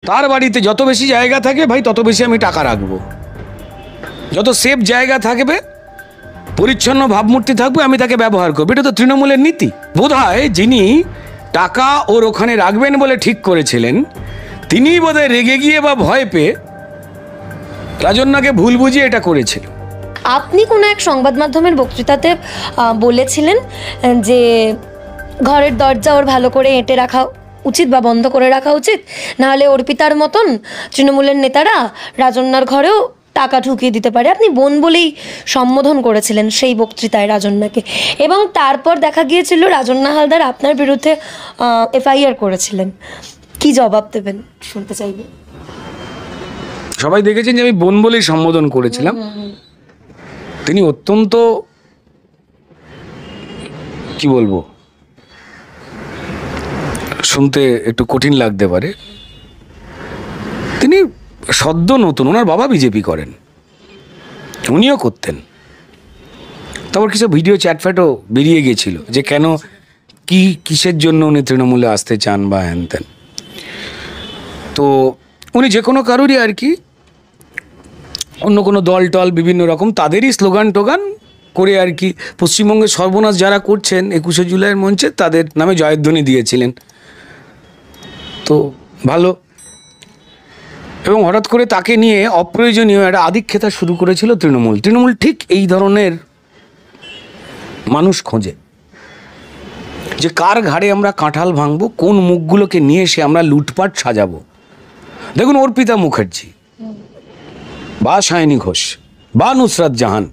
তার বাড়িতে যত বেশি জায়গা থাকে ভাই তত বেশি আমি টাকা রাখবো, যত সেফ জায়গা থাকবে, পরিচ্ছন্ন ভাবমূর্তি থাকবে, আমি তাকে ব্যবহার করবো। এটা তো তৃণমূলের নীতি। বোধহয় যিনি টাকা ওর ওখানে রাখবেন বলে ঠিক করেছিলেন, তিনি বোধহয় রেগে গিয়ে বা ভয় পেয়ে রাজন্যাকে ভুল বুঝিয়ে এটা করেছিল। আপনি কোনো এক সংবাদ মাধ্যমের বক্তৃতাতে বলেছিলেন যে ঘরের দরজা ওর ভালো করে এঁটে রাখা উচিত বা বন্ধ করে রাখা উচিত, নাহলে অর্পিতার মতন তৃণমূলের নেতারা রাজন্যার ঘরেও টাকা ঢুকিয়ে দিতে পারে। আপনি বোন বলেই সম্বোধন করেছিলেন সেই বক্তৃতায় রাজন্যাকে, এবং তারপর দেখা গিয়েছিল রাজন্যা হালদার আপনার বিরুদ্ধে FIR করেছিলেন। কি জবাব দেবেন শুনতে চাইবে। সবাই দেখেছেন যে আমি বোন বলেই সম্বোধন করেছিলাম। তিনি অত্যন্ত কি বলবো, শুনতে একটু কঠিন লাগতে পারে, তিনি সদ্য নতুন, ওনার বাবা বিজেপি করেন, উনিও করতেন। তারপর কিছু ভিডিও চ্যাটফ্যাটও বেরিয়ে গিয়েছিল যে কেন কিসের জন্য উনি তৃণমূলে আসতে চান বা হ্যান ত্যান। তো উনি যে কোনো কারোরই আর কি অন্য কোনো দল টল বিভিন্ন রকম তাদেরই স্লোগান টোগান করে আর কি পশ্চিমবঙ্গের সর্বনাশ যারা করছেন 21শে জুলাইয়ের মঞ্চে তাদের নামে জয়ধ্বনি দিয়েছিলেন। তো ভালো, এবং হঠাৎ করে তাকে নিয়ে অপ্রয়োজনীয় একটা আধিক্ষেতা শুরু করেছিল তৃণমূল। তৃণমূল ঠিক এই ধরনের মানুষ খোঁজে যে কার ঘাড়ে আমরা কাঁঠাল ভাঙবো, কোন মুখগুলোকে নিয়ে এসে আমরা লুটপাট সাজাবো। দেখুন অর্পিতা মুখার্জি বা সায়নী ঘোষ বা নুসরাত জাহান,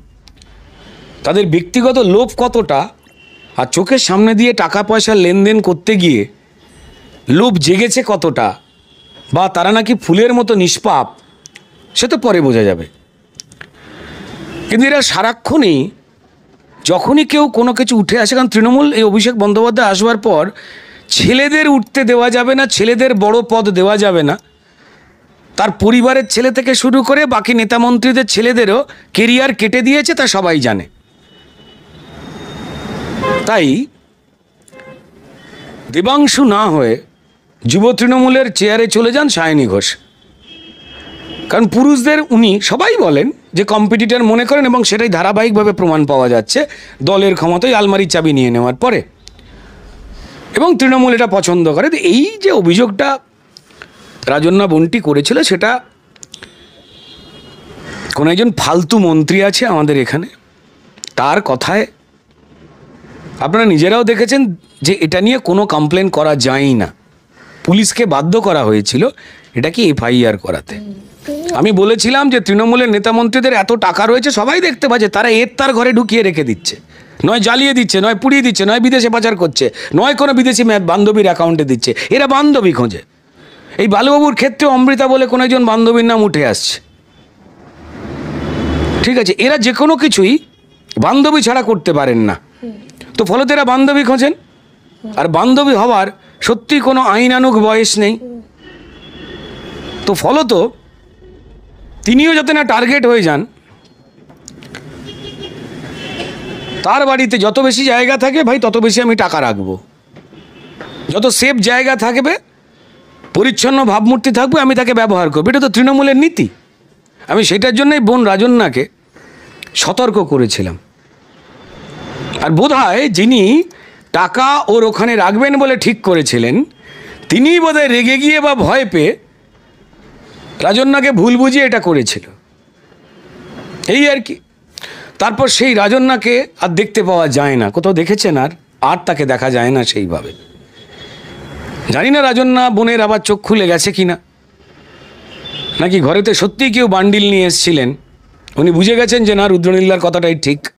তাদের ব্যক্তিগত লোভ কতটা, আর চোখের সামনে দিয়ে টাকা পয়সা লেনদেন করতে গিয়ে লোভ জেগেছে কতটা, বা তারা নাকি ফুলের মতো নিষ্পাপ, সে তো পরে বোঝা যাবে। কিন্তু এরা সারাক্ষণই যখনই কেউ কোনো কিছু উঠে আসে, কারণ তৃণমূল এই অভিষেক বন্দ্যোপাধ্যায় আসবার পর ছেলেদের উঠতে দেওয়া যাবে না, ছেলেদের বড় পদ দেওয়া যাবে না, তার পরিবারের ছেলে থেকে শুরু করে বাকি নেতামন্ত্রীদের ছেলেদেরও কেরিয়ার কেটে দিয়েছে, তা সবাই জানে। তাই দেবাংশু না হয়ে যুব তৃণমূলের চেয়ারে চলে যান সায়নী ঘোষ। কারণ পুরুষদের উনি সবাই বলেন যে কম্পিটিটর মনে করেন, এবং সেটাই ধারাবাহিকভাবে প্রমাণ পাওয়া যাচ্ছে দলের ক্ষমতায় আলমারির চাবি নিয়ে নেওয়ার পরে, এবং তৃণমূল এটা পছন্দ করে। এই যে অভিযোগটা রাজন্যা বন্টি করেছিল, সেটা কোনো একজন ফালতু মন্ত্রী আছে আমাদের এখানে, তার কথায় আপনারা নিজেরাও দেখেছেন যে এটা নিয়ে কোনো কমপ্লেন করা যায় না। পুলিশকে বাধ্য করা হয়েছিল এটাকে FIR করাতে। আমি বলেছিলাম যে তৃণমূলের নেতামন্ত্রীদের এত টাকা রয়েছে, সবাই দেখতে পাচ্ছে, তারা তার ঘরে ঢুকিয়ে রেখে দিচ্ছে, নয় জ্বালিয়ে দিচ্ছে, নয় পুড়িয়ে দিচ্ছে, নয় বিদেশে পাচার করছে, নয় কোনো বিদেশি বান্ধবীর অ্যাকাউন্টে দিচ্ছে, এরা বান্ধবী খোঁজে। এই বালুবাবুর ক্ষেত্রে অমৃতা বলে কোনো একজন বান্ধবীর নাম উঠে আসছে, ঠিক আছে। এরা যে কোনো কিছুই বান্ধবী ছাড়া করতে পারেন না, তো ফলত এরা বান্ধবী খোঁজেন। আর বান্ধবী হওয়ার সত্যি কোনো আইনানুগ বয়স নেই, তো ফলত তিনিও যাতে না টার্গেট হয়ে যান। তার বাড়িতে যত বেশি জায়গা থাকে ভাই তত বেশি আমি টাকা রাখবো, যত সেফ জায়গা থাকবে, পরিচ্ছন্ন ভাবমূর্তি থাকবে, আমি তাকে ব্যবহার করবো। এটা তো তৃণমূলের নীতি। আমি সেটার জন্যই বোন রাজন্যাকে সতর্ক করেছিলাম। আর বোধহয় যিনি টাকা ওর ওখানে রাখবেন বলে ঠিক করেছিলেন, তিনি বোধহয় রেগে গিয়ে বা ভয় পেয়ে রাজন্যাকে ভুল বুঝিয়ে এটা করেছিল, এই আর কি। তারপর সেই রাজন্যাকে আর দেখতে পাওয়া যায় না, কোথাও দেখেছেন আর তাকে দেখা যায় না সেইভাবে। জানি না রাজন্যা বোনের আবার চোখ খুলে গেছে কিনা, নাকি ঘরেতে সত্যিই কেউ বান্ডিল নিয়ে এসেছিলেন, উনি বুঝে গেছেন যে না রুদ্রনীলার কথাটাই ঠিক।